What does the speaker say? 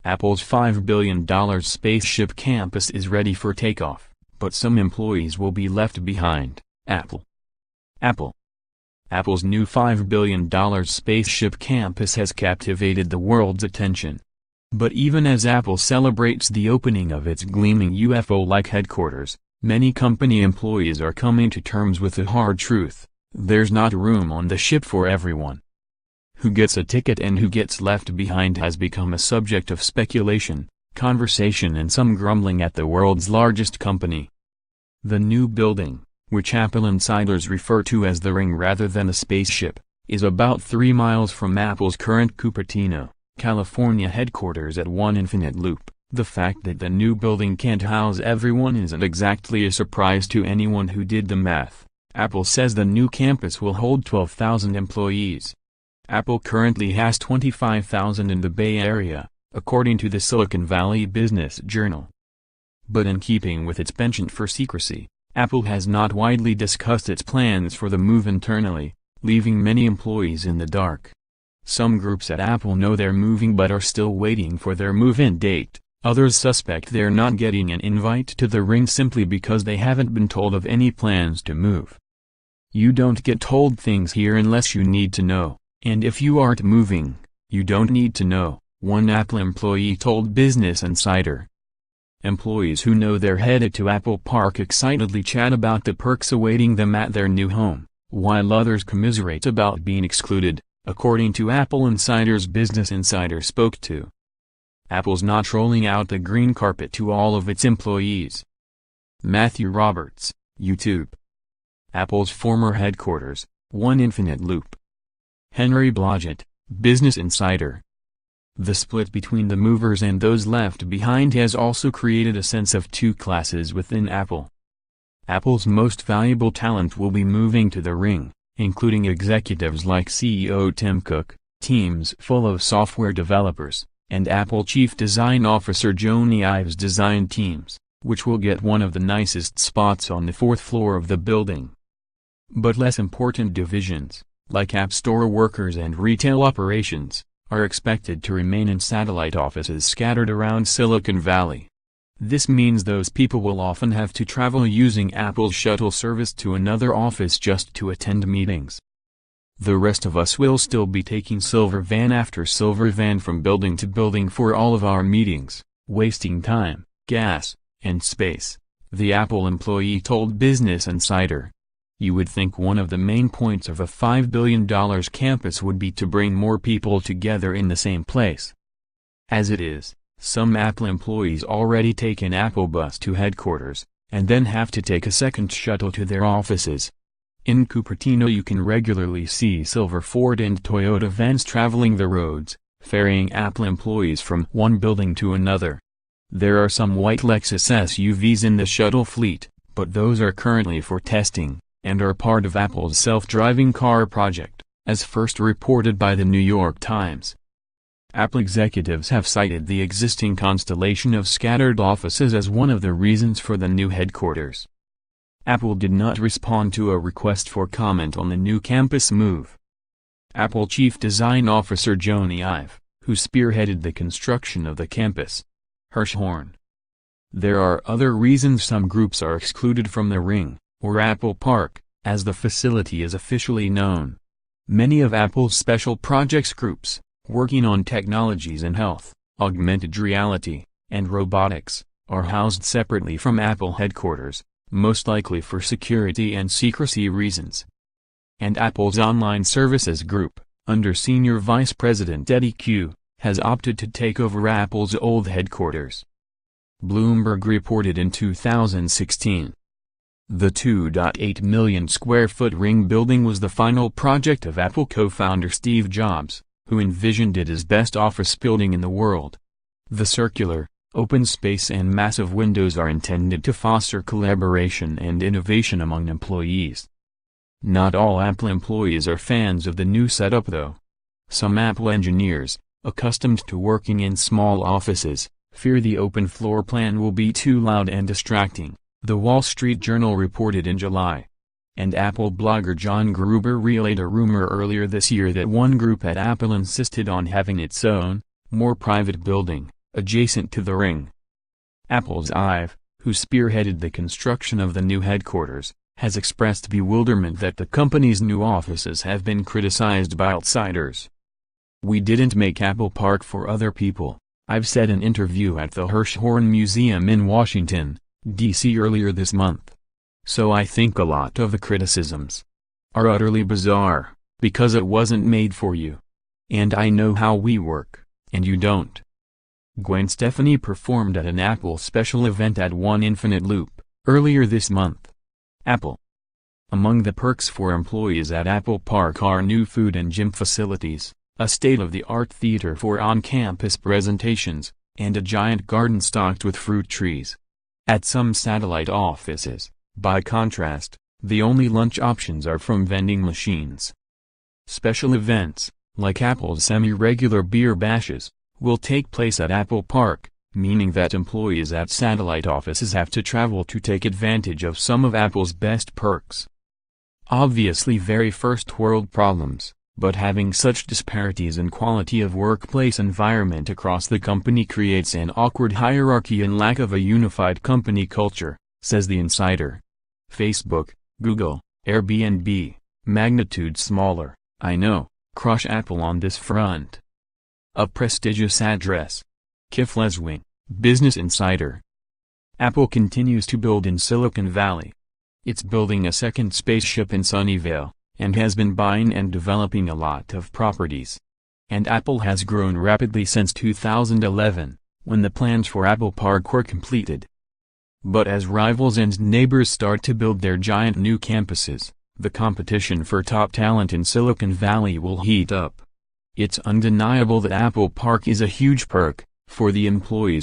Apple's $5 billion spaceship campus is ready for takeoff, but some employees will be left behind. Apple's new $5 billion spaceship campus has captivated the world's attention. But even as Apple celebrates the opening of its gleaming UFO-like headquarters, many company employees are coming to terms with the hard truth: there's not room on the ship for everyone. Who gets a ticket and who gets left behind has become a subject of speculation, conversation and some grumbling at the world's largest company. The new building, which Apple insiders refer to as the Ring rather than a spaceship, is about 3 miles from Apple's current Cupertino, California headquarters at One Infinite Loop. The fact that the new building can't house everyone isn't exactly a surprise to anyone who did the math. Apple says the new campus will hold 12,000 employees. Apple currently has 25,000 in the Bay Area, according to the Silicon Valley Business Journal. But in keeping with its penchant for secrecy, Apple has not widely discussed its plans for the move internally, leaving many employees in the dark. Some groups at Apple know they're moving but are still waiting for their move-in date. Others suspect they're not getting an invite to the Ring simply because they haven't been told of any plans to move. You don't get told things here unless you need to know, and if you aren't moving, you don't need to know, one Apple employee told Business Insider. Employees who know they're headed to Apple Park excitedly chat about the perks awaiting them at their new home, while others commiserate about being excluded, according to Apple Insider's Business Insider spoke to. Apple's not rolling out the green carpet to all of its employees. Matthew Roberts, YouTube. Apple's former headquarters, One Infinite Loop. Henry Blodgett, Business Insider. The split between the movers and those left behind has also created a sense of two classes within Apple. Apple's most valuable talent will be moving to the Ring, including executives like CEO Tim Cook, teams full of software developers, and Apple Chief Design Officer Jony Ive's design teams, which will get one of the nicest spots on the 4th floor of the building. But less important divisions, like App Store workers and retail operations, are expected to remain in satellite offices scattered around Silicon Valley. This means those people will often have to travel using Apple's shuttle service to another office just to attend meetings. The rest of us will still be taking silver van after silver van from building to building for all of our meetings, wasting time, gas, and space, the Apple employee told Business Insider. You would think one of the main points of a $5 billion campus would be to bring more people together in the same place. As it is, some Apple employees already take an Apple bus to headquarters, and then have to take a second shuttle to their offices. In Cupertino you can regularly see silver Ford and Toyota vans traveling the roads, ferrying Apple employees from one building to another. There are some white Lexus SUVs in the shuttle fleet, but those are currently for testing, and are part of Apple's self-driving car project, as first reported by the New York Times. Apple executives have cited the existing constellation of scattered offices as one of the reasons for the new headquarters. Apple did not respond to a request for comment on the new campus move. Apple Chief Design Officer Jony Ive, who spearheaded the construction of the campus. Hirschhorn. There are other reasons some groups are excluded from the Ring, or Apple Park, as the facility is officially known. Many of Apple's special projects groups, working on technologies in health, augmented reality, and robotics, are housed separately from Apple headquarters, most likely for security and secrecy reasons. And Apple's online services group, under Senior Vice President Eddie Q, has opted to take over Apple's old headquarters. Bloomberg reported in 2016. The 2.8 million square foot Ring building was the final project of Apple co-founder Steve Jobs, who envisioned it as best office building in the world. The circular, open space and massive windows are intended to foster collaboration and innovation among employees. Not all Apple employees are fans of the new setup though. Some Apple engineers, accustomed to working in small offices, fear the open floor plan will be too loud and distracting, The Wall Street Journal reported in July. And Apple blogger John Gruber relayed a rumor earlier this year that one group at Apple insisted on having its own, more private building, adjacent to the ring. Apple's Ive, who spearheaded the construction of the new headquarters, has expressed bewilderment that the company's new offices have been criticized by outsiders. "We didn't make Apple Park for other people," Ive said in an interview at the Hirshhorn Museum in Washington, D.C. earlier this month. "So I think a lot of the criticisms are utterly bizarre, because it wasn't made for you. And I know how we work, and you don't." Gwen Stefani performed at an Apple special event at One Infinite Loop earlier this month. Apple. Among the perks for employees at Apple Park are new food and gym facilities, a state-of-the-art theater for on-campus presentations, and a giant garden stocked with fruit trees. At some satellite offices, by contrast, the only lunch options are from vending machines. Special events, like Apple's semi-regular beer bashes, will take place at Apple Park, meaning that employees at satellite offices have to travel to take advantage of some of Apple's best perks. Obviously very first-world problems, but having such disparities in quality of workplace environment across the company creates an awkward hierarchy and lack of a unified company culture, says the insider. Facebook, Google, Airbnb, magnitude smaller, I know, crush Apple on this front. A prestigious address. Kifleswing, Business Insider. Apple continues to build in Silicon Valley. It's building a second spaceship in Sunnyvale, and has been buying and developing a lot of properties. And Apple has grown rapidly since 2011, when the plans for Apple Park were completed. But as rivals and neighbors start to build their giant new campuses, the competition for top talent in Silicon Valley will heat up. It's undeniable that Apple Park is a huge perk for the employees